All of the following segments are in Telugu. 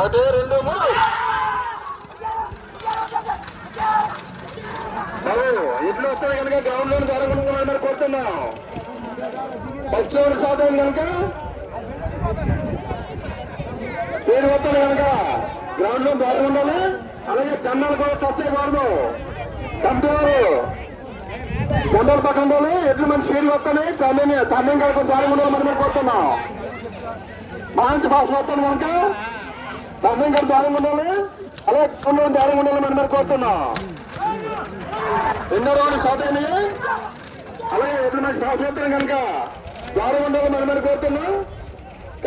అదే 2 3 ఇట్లు వస్తుంది కనుక గ్రౌండ్ లో జరగకుండా కోరుతున్నాం. ఫస్ట్ ఓవర్ స్టార్ట్ అయింది కనుక పేరు వస్తుంది కనుక గ్రౌండ్ లో జరగకుండా, అలాగే కన్నాలు కూడా టచ్ అయ్యకూడదు. కంపేరు జనరల్ పక్కన ఉండాలి. ఎట్లు మంచి స్పీడ్ వస్తాయి. టర్నింగ్ కనుక జరగకుండా మనం కోరుతున్నాం. మంచి ఫాస్ట్ వస్తుంది కనుక టర్నింగ్ కనుక జరగకుండా, అలాగే జరగకుండా మనం కోరుతున్నాం. ఎన్నో రోజులు స్టార్ట్ అయినాయి. అలాగే ఎప్పుడు మంచి ఫాస్ట్ వస్తాం కనుక జరగకుండా మనం కోరుతున్నాం.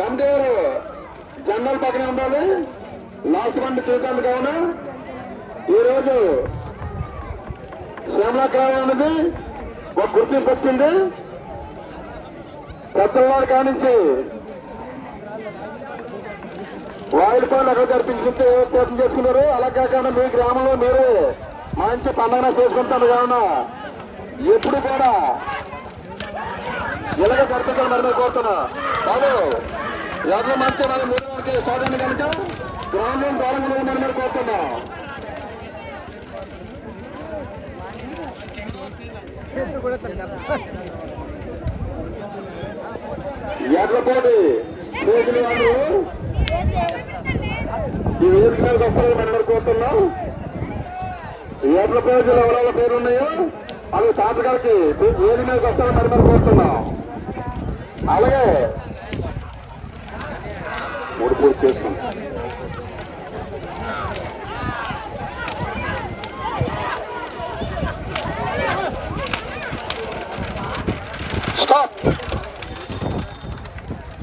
కంపేరు జనరల్ పక్కనే ఉండాలి. లాస్ట్ మంత్ చూద్దాం కావున ఈరోజు శ్యామలాగ్రహం అనేది ఒక గుర్తింపు వచ్చింది. పెద్దవారి కానించి వాయిల్ పనులు అక్కడ జరిపించుకుంటే ప్రయత్నం చేసుకున్నారు. అలా కాకుండా మీ గ్రామంలో మీరు మంచి పండుగ చేసుకుంటారు కావున ఎప్పుడు కూడా ఇలాగ జరిపించాలి మరి కోరుతున్నా. బాబు ఎవరిలో మంచి మనం మూడు వరకు చూడండి కనుక గ్రౌండ్ లో ప్రారంభంలో మరి కోరుతున్నాం. ఎడ్లపోటీ పేజీలు వాళ్ళు ఈ వేదిక మీద వస్తారని మనం కోరుతున్నాం. ఎడ్ల పేజీలు ఎవరెవరి పేరు ఉన్నాయో అవి తాత గారికి వేదిక మీదకి వస్తారని మనం కోరుతున్నాం. అలాగే 3 పూర్తి చేస్తున్నాం.